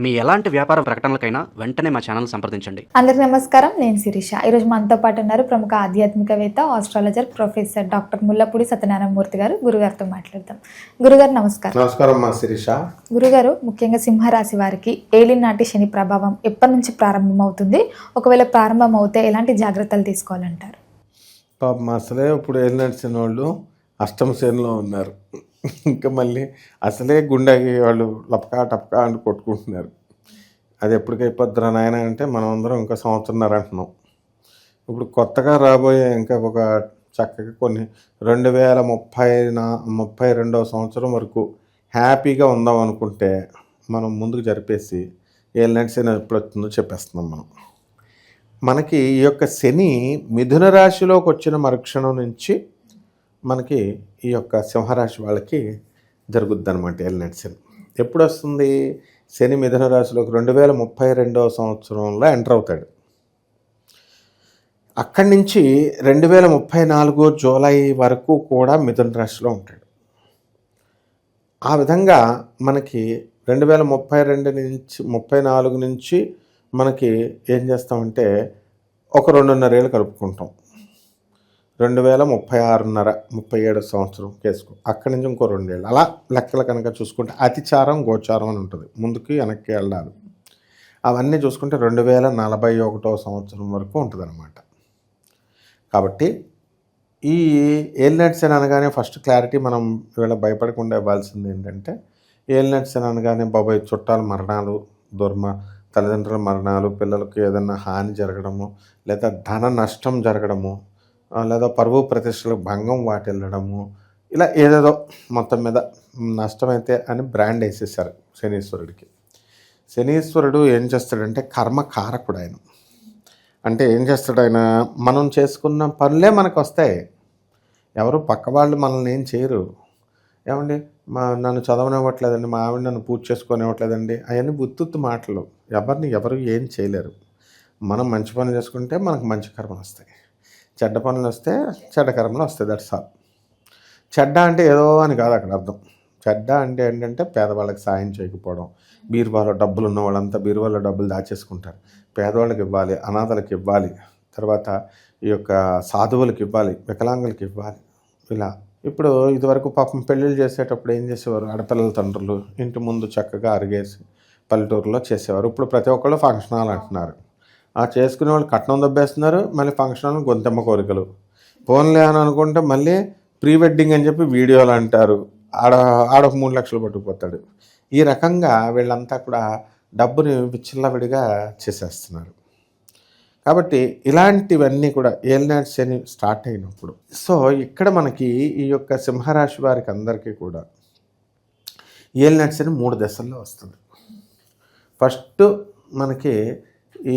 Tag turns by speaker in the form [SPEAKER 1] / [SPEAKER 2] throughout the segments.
[SPEAKER 1] మీ ఎలాంటి వ్యాపార ప్రకటనలకైనా వెంటనే మా ఛానల్ సంప్రదించండి.
[SPEAKER 2] అందరికీ నమస్కారం. నేను శిరీష. ఈరోజు మనతో పాటు ఉన్నారు ప్రముఖ ఆధ్యాత్మికవేత్త, astrologer, professor doctor Mullapudi Satyanarayana Murthy గారు. గురుగారితో మాట్లాడదాం. గురుగారు నమస్కారం.
[SPEAKER 3] నమస్కారం మా శిరీష.
[SPEAKER 2] గురుగారు, ముఖ్యంగా సింహరాశి వారికి ఏలినాటి శని ప్రభావం ఎప్పటి నుంచి ప్రారంభమవుతుంది? ఒకవేళ ప్రారంభం అవుతే ఎలాంటి జాగ్రత్తలు తీసుకోవాలంటారు?
[SPEAKER 3] పాపం అసలే ఇప్పుడు ఏలినాటి శని వాళ్ళు అష్టమ శ్రేణిలో ఉన్నారు. ఇంకా మళ్ళీ అసలే గుండెకి వాళ్ళు లపకా టపకా అని కొట్టుకుంటున్నారు. అది ఎప్పటికైపోద్దురా నాయన అంటే మనం అందరం ఇంకా సంవత్సరంన్నర అంటున్నాం. ఇప్పుడు కొత్తగా రాబోయే ఇంకా ఒక చక్కగా కొన్ని 2032వ సంవత్సరం వరకు హ్యాపీగా ఉందాం అనుకుంటే మనం ముందుకు జరిపేసి ఏలినాటి శని ఎప్పుడు వస్తుందో చెప్పేస్తున్నాం. మనకి ఈ యొక్క శని మిథున రాశిలోకి వచ్చిన మరుక్షణం నుంచి మనకి ఈ యొక్క సింహరాశి వాళ్ళకి జరుగుద్ది అనమాట ఏలినాటి శని. ఎప్పుడు వస్తుంది? శని మిథున రాశిలోకి 2032వ సంవత్సరంలో ఎంటర్ అవుతాడు. అక్కడి నుంచి 2034 జూలై వరకు కూడా మిథున రాశిలో ఉంటాడు. ఆ విధంగా మనకి 2032 నుంచి 34 నుంచి మనకి ఏం చేస్తామంటే ఒక 2.5 ఏళ్ళు కలుపుకుంటాం. 2036.5 సంవత్సరం కేసుకో. అక్కడి నుంచి ఇంకో 2 ఏళ్ళు. అలా లెక్కలు కనుక చూసుకుంటే అతిచారం గోచారం అని ఉంటుంది, ముందుకి వెనక్కి వెళ్ళాలి. అవన్నీ చూసుకుంటే 2041వ సంవత్సరం వరకు ఉంటుంది అన్నమాట. కాబట్టి ఈ ఏలినాటి శని అనగానే ఫస్ట్ క్లారిటీ మనం వీళ్ళ భయపడకుండా ఇవ్వాల్సింది ఏంటంటే, ఏలినాటి శని అనగానే బాబాయ్ చుట్టాల మరణాలు, తల్లిదండ్రుల మరణాలు, పిల్లలకి ఏదైనా హాని జరగడము, లేదా ధన నష్టం జరగడము, లేదా పరువు ప్రతిష్టలకు భంగం వాటిల్లడము, ఇలా ఏదేదో మొత్తం మీద నష్టమైతే అని బ్రాండ్ వేసేసారు శనీశ్వరుడికి. శనీశ్వరుడు ఏం చేస్తాడంటే కర్మకారకుడు ఆయన. అంటే ఏం చేస్తాడు ఆయన? మనం చేసుకున్న పనులే మనకు వస్తాయి. ఎవరు పక్క వాళ్ళు మనల్ని ఏం చేయరు. ఏమండి నన్ను చదవనివ్వట్లేదండి, మా ఆవిడ నన్ను పూజ చేసుకొనివ్వట్లేదండి, అవన్నీ బుత్తుత్తు మాటలు. ఎవరు ఏం చేయలేరు. మనం మంచి పనులు చేసుకుంటే మనకు మంచి కర్మలు వస్తాయి, చెడ్డ పనులు వస్తే చెడ్డ కర్మలు వస్తాయి. That's all. చెడ్డ అంటే ఏదో అని కాదు అక్కడ అర్థం. చెడ్డ అంటే ఏంటంటే పేదవాళ్ళకి సాయం చేయకపోవడం. బీరువాలో డబ్బులు ఉన్న వాళ్ళంతా బీరువాలో డబ్బులు దాచేసుకుంటారు. పేదవాళ్ళకి ఇవ్వాలి, అనాథలకు ఇవ్వాలి, తర్వాత ఈ యొక్క సాధువులకు ఇవ్వాలి, వికలాంగులకు ఇవ్వాలి. ఇలా ఇప్పుడు ఇదివరకు పాపం పెళ్ళిళ్ళు చేసేటప్పుడు ఏం చేసేవారు? ఆడపిల్లల తండ్రులు ఇంటి ముందు చక్కగా అరిగేసి పల్లెటూరులో చేసేవారు. ఇప్పుడు ప్రతి ఒక్కళ్ళు ఫంక్షన్ హాల్ అంటున్నారు. ఆ చేసుకునే వాళ్ళు కట్నం దబ్బేస్తున్నారు, మళ్ళీ ఫంక్షన్ హాల్ గొంతెమ్మ కోరికలు. ఫోన్లే అని అనుకుంటే మళ్ళీ ప్రీ వెడ్డింగ్ అని చెప్పి వీడియోలు అంటారు. ఆడొక 3 లక్షలు పట్టుకుపోతాడు. ఈ రకంగా వీళ్ళంతా కూడా డబ్బుని విచ్చలవిడిగా చేసేస్తున్నారు. కాబట్టి ఇలాంటివన్నీ కూడా ఏలినాటి శని స్టార్ట్ అయినప్పుడు. సో ఇక్కడ మనకి ఈ యొక్క సింహరాశి వారికి అందరికీ కూడా ఏలినాటి శని 3 దశల్లో వస్తుంది. ఫస్ట్ మనకి ఈ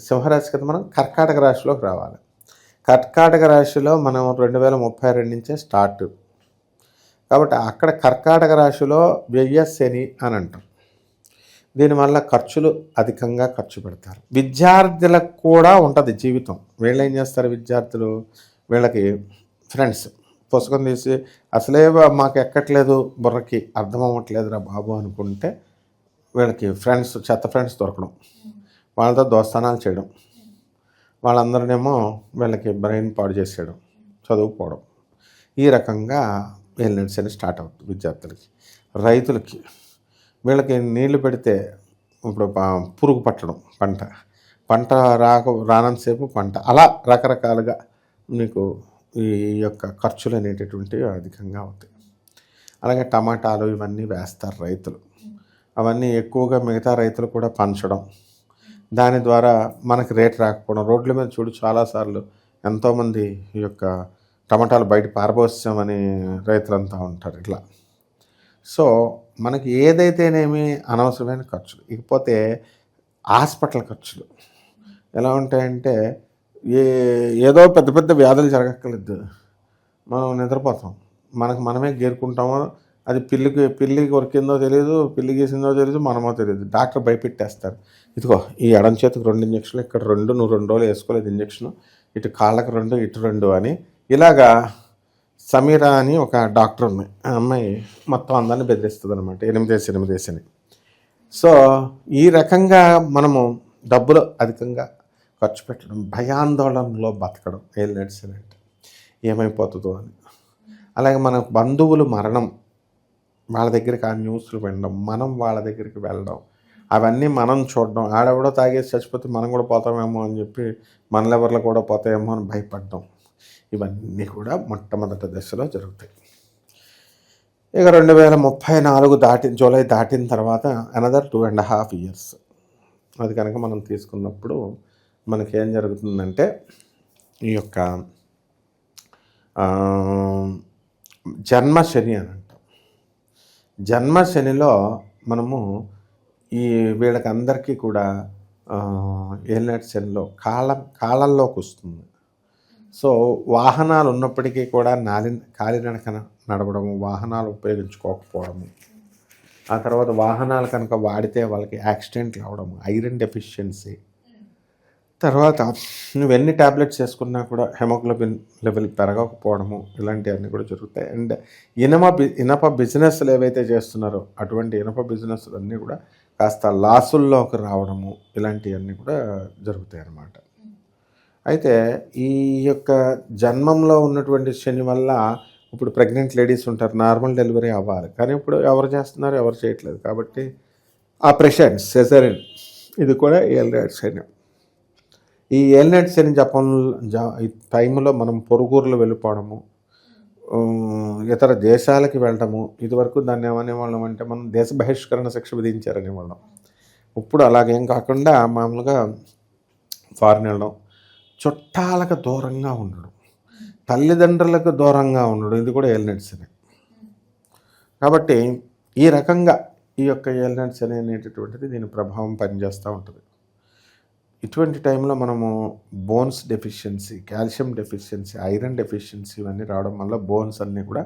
[SPEAKER 3] సింహరాశి కదా, మనం కర్కాటక రాశిలోకి రావాలి. కర్కాటక రాశిలో మనం 2032 నుంచే స్టార్ట్. కాబట్టి అక్కడ కర్కాటక రాశిలో వ్యయ శని అని అంటాం. దీనివల్ల ఖర్చులు అధికంగా ఖర్చు పెడతారు. విద్యార్థులకు కూడా ఉంటుంది జీవితం. వీళ్ళు ఏం చేస్తారు? విద్యార్థులు వీళ్ళకి ఫ్రెండ్స్ పుస్తకం తీసి అసలే మాకు ఎక్కట్లేదు, బుర్రకి అర్థం అవ్వట్లేదురా బాబు అనుకుంటే వీళ్ళకి ఫ్రెండ్స్, చెత్త ఫ్రెండ్స్ దొరకడం, వాళ్ళతో దోస్తానాలు చేయడం, వాళ్ళందరినేమో వీళ్ళకి బ్రెయిన్ పాడు చేసేయడం, చదువుకోవడం. ఈ రకంగా ఏలినాటి శని స్టార్ట్ అవుతుంది విద్యార్థులకి. రైతులకి వీళ్ళకి నీళ్లు పెడితే ఇప్పుడు పురుగు పట్టడం, పంట రానంతసేపు పంట, అలా రకరకాలుగా మీకు ఈ యొక్క ఖర్చులు అనేటటువంటివి అధికంగా అవుతాయి. అలాగే టమాటాలు ఇవన్నీ వేస్తారు రైతులు. అవన్నీ ఎక్కువగా మిగతా రైతులు కూడా పంచడం, దాని ద్వారా మనకి రేట్ రాకపోవడం. రోడ్ల మీద చూడు చాలాసార్లు ఎంతోమంది ఈ యొక్క టమాటాలు బయట పారబోసామని రైతులంతా ఉంటారు. ఇట్లా సో మనకి ఏదైతేనేమి అనవసరమైన ఖర్చులు. ఇకపోతే హాస్పిటల్ ఖర్చులు ఎలా ఉంటాయంటే, ఏదో పెద్ద పెద్ద వ్యాధులు జరగక్కర్లేదు, మనం నిద్రపోతాం, మనమే గేరుకుంటామో, అది పిల్లి కొరికిందో తెలియదు, పిల్లి గీసిందో తెలియదు, మనమో తెలియదు. డాక్టర్ భయపెట్టేస్తారు. ఇదిగో ఈ ఎడం చేతికి 2 ఇంజక్షన్లు, ఇక్కడ 2, నువ్వు 2 రోజులు వేసుకోలేదు ఇంజక్షన్, ఇటు కాళ్ళకి 2, ఇటు 2 అని. ఇలాగా సమీరా అని ఒక డాక్టర్ ఉంది. ఆ అమ్మాయి మొత్తం అందరినీ బెదిరిస్తుంది అనమాట. 8 అని. సో ఈ రకంగా మనము డబ్బులు అధికంగా ఖర్చు పెట్టడం, భయాందోళనలో బతకడం ఏలినాటి శని అంటే ఏమైపోతుందో అని. అలాగే మన బంధువులు మరణం, వాళ్ళ దగ్గరికి ఆ న్యూస్లు వినడం, మనం వాళ్ళ దగ్గరికి వెళ్ళడం, అవన్నీ మనం చూడడం, ఆడెవడో తాగేసి చచ్చిపోతే మనం కూడా పోతామేమో అని చెప్పి మన లెవర్లో కూడా పోతాయేమో అని భయపడడం, ఇవన్నీ కూడా మొట్టమొదటి దశలో జరుగుతాయి. ఇక 2034 జూలై దాటిన తర్వాత అనదర్ 2.5 years అది కనుక మనం తీసుకున్నప్పుడు మనకేం జరుగుతుందంటే ఈ యొక్క జన్మశని అని అంటాం. జన్మశనిలో మనము ఈ వీళ్ళకి అందరికీ కూడా ఏలినాటి శనిలో కాలంలోకి వస్తుంది. సో వాహనాలు ఉన్నప్పటికీ కూడా కాలినడకన నడవడము, వాహనాలు ఉపయోగించుకోకపోవడము, ఆ తర్వాత వాహనాలు కనుక వాడితే వాళ్ళకి యాక్సిడెంట్లు అవ్వడము, ఐరన్ డెఫిషియన్సీ, తర్వాత నువ్వు ఎన్ని ట్యాబ్లెట్స్ వేసుకున్నా కూడా హెమోగ్లోబిన్ లెవెల్ పెరగకపోవడము, ఇలాంటివన్నీ కూడా జరుగుతాయి. అండ్ ఇనప బిజినెస్లు ఏవైతే చేస్తున్నారో అటువంటి ఇనప బిజినెస్లు అన్నీ కూడా కాస్త లాసుల్లోకి రావడము, ఇలాంటివన్నీ కూడా జరుగుతాయి అన్నమాట. అయితే ఈ యొక్క జన్మంలో ఉన్నటువంటి శని వల్ల ఇప్పుడు ప్రెగ్నెంట్ లేడీస్ ఉంటారు, నార్మల్ డెలివరీ అవ్వాలి, కానీ ఇప్పుడు ఎవరు చేస్తున్నారు, ఎవరు చేయట్లేదు. కాబట్టి ఆపరేషన్ సెజరిన్ ఇది కూడా ఏలినాటి శని. ఈ ఏలినాటి శని ఈ టైంలో మనం పొరుగురులు వెళ్ళిపోవడము, ఇతర దేశాలకి వెళ్ళడము, ఇదివరకు దాన్ని ఏమనేవాళ్ళం అంటే మనం దేశ బహిష్కరణ శిక్ష విధించారనేవాళ్ళం. ఇప్పుడు అలాగేం కాకుండా మామూలుగా ఫారిన్ వెళ్ళడం, చుట్టాలకు దూరంగా ఉండడం, తల్లిదండ్రులకు దూరంగా ఉండడం, ఇది కూడా ఏలినాటి శని. కాబట్టి ఈ రకంగా ఈ యొక్క ఏలినాటి శని అనేటటువంటిది దీని ప్రభావం పనిచేస్తూ ఉంటుంది. ఇటువంటి టైంలో మనము bones deficiency, calcium deficiency, iron deficiency ఇవన్నీ రావడం వల్ల బోన్స్ అన్నీ కూడా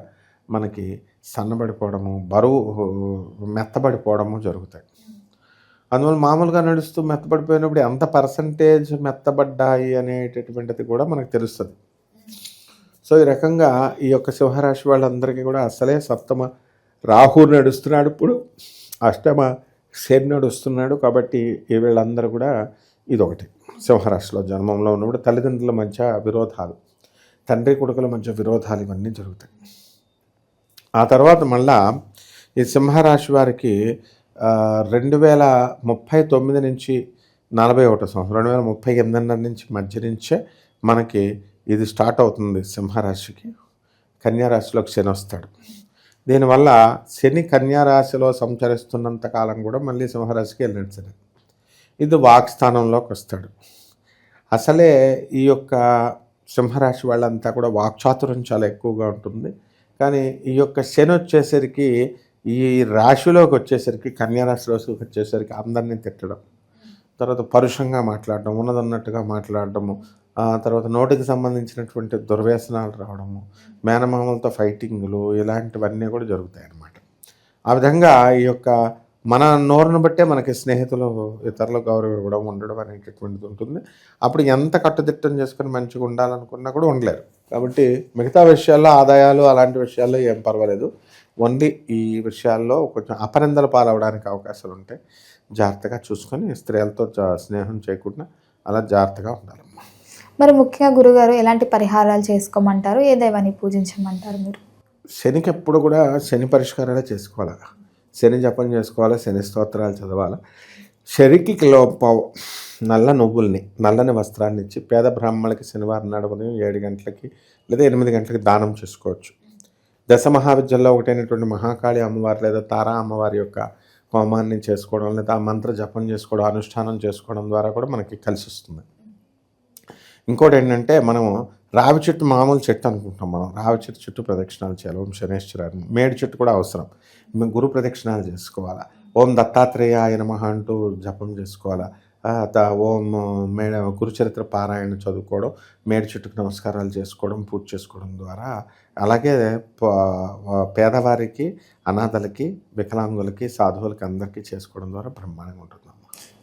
[SPEAKER 3] మనకి సన్నబడిపోవడము, బరువు మెత్తబడిపోవడము జరుగుతాయి. అందువల్ల మామూలుగా నడుస్తూ మెత్తబడిపోయినప్పుడు ఎంత పర్సంటేజ్ మెత్తబడ్డాయి అనేటటువంటిది కూడా మనకు తెలుస్తుంది. సో ఈ రకంగా ఈ యొక్క సింహరాశి వాళ్ళందరికీ కూడా అసలే సప్తమ రాహు నడుస్తున్నాడు, ఇప్పుడు అష్టమ శని నడుస్తున్నాడు. కాబట్టి ఈ వీళ్ళందరూ కూడా ఇదొకటి, సింహరాశిలో జన్మంలో ఉన్నప్పుడు తల్లిదండ్రుల మధ్య విరోధాలు, తండ్రి కొడుకుల మధ్య విరోధాలు, ఇవన్నీ జరుగుతాయి. ఆ తర్వాత మళ్ళా ఈ సింహరాశి వారికి 2039 నుంచి 41 సంవత్సరం, 2038 నుంచి మధ్య నుంచే మనకి ఇది స్టార్ట్ అవుతుంది సింహరాశికి. కన్యారాశిలోకి శని వస్తాడు. దీనివల్ల శని కన్యారాశిలో సంచరిస్తున్నంత కాలం కూడా మళ్ళీ సింహరాశికి వెళ్ళినట్టు శని. ఇది వాక్ స్థానంలోకి వస్తాడు. అసలే ఈ యొక్క సింహరాశి వాళ్ళంతా కూడా వాక్చాతుర్యం చాలా ఎక్కువగా ఉంటుంది. కానీ ఈ యొక్క శని వచ్చేసరికి, ఈ రాశిలోకి వచ్చేసరికి, కన్యారాశిలోకి వచ్చేసరికి అందరినీ తిట్టడం, తర్వాత పరుషంగా మాట్లాడడం, ఉన్నదన్నట్టుగా మాట్లాడడము, తర్వాత నోటికి సంబంధించినటువంటి దుర్వ్యసనాలు రావడము, మేనమామలతో ఫైటింగులు, ఇలాంటివన్నీ కూడా జరుగుతాయి అన్నమాట. ఆ విధంగా ఈ యొక్క మన నోరును బట్టే మనకి స్నేహితులు, ఇతరుల గౌరవం ఇవ్వడం, ఉండడం అనేటటువంటిది ఉంటుంది. అప్పుడు ఎంత కట్టుదిట్టం చేసుకొని మంచిగా ఉండాలనుకున్నా కూడా ఉండలేరు. కాబట్టి మిగతా విషయాల్లో ఆదాయాలు అలాంటి విషయాల్లో ఏం పర్వాలేదు. ఓన్లీ ఈ విషయాల్లో కొంచెం అపనిందలు పాలవడానికి అవకాశాలు ఉంటాయి. జాగ్రత్తగా చూసుకొని స్త్రీలతో స్నేహం చేయకుండా అలా జాగ్రత్తగా ఉండాలమ్మా.
[SPEAKER 2] మరి ముఖ్యంగా గురుగారు ఎలాంటి పరిహారాలు చేసుకోమంటారు, ఏ దైవాన్ని పూజించమంటారు మీరు?
[SPEAKER 3] శనికి ఎప్పుడు కూడా శని పరిష్కారాలే చేసుకోవాలి, శని జపం చేసుకోవాలి, శని స్తోత్రాలు చదవాలి. శనికి నల్ల నువ్వుల్ని, నల్లని వస్త్రాన్ని ఇచ్చి పేద బ్రాహ్మణులకి శనివారం నాడు ఉదయం 7 గంటలకి లేదా 8 గంటలకి దానం చేసుకోవచ్చు. దశ మహావిద్యల్లో ఒకటైనటువంటి మహాకాళి అమ్మవారి లేదా తారా అమ్మవారి యొక్క హోమాన్ని చేసుకోవడం, లేదా ఆ మంత్ర జపం చేసుకోవడం, అనుష్ఠానం చేసుకోవడం ద్వారా కూడా మనకి కలిసి వస్తుంది. ఇంకోటి ఏంటంటే, మనము రావి చెట్టు మామూలు చెట్టు అనుకుంటాం, మనం రావి చెట్టు చుట్టూ ప్రదక్షిణాలు చేయాలి. ఓం శనేశ్వరాన్ని, మేడి చెట్టు కూడా అవసరం. మేము గురు ప్రదక్షిణాలు చేసుకోవాలా, ఓం దత్తాత్రేయాయ నమః అంటూ జపం చేసుకోవాలా, ఓం గురుచరిత్ర పారాయణ చదువుకోవడం, మేడి చెట్టుకు నమస్కారాలు చేసుకోవడం, పూజ చేసుకోవడం ద్వారా, అలాగే పేదవారికి, అనాథలకి, వికలాంగులకి, సాధువులకి అందరికీ చేసుకోవడం ద్వారా బ్రహ్మాండంగా ఉంటుంది.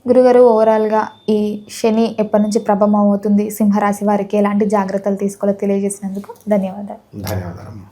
[SPEAKER 2] గురుగారు, ఓవరాల్గా ఈ శని ఎప్పటి నుంచి ప్రభావం అవుతుంది, సింహరాశి వారికి ఎలాంటి జాగ్రత్తలు తీసుకోవాలో తెలియజేసినందుకు ధన్యవాదాలు.
[SPEAKER 3] ధన్యవాదాలు.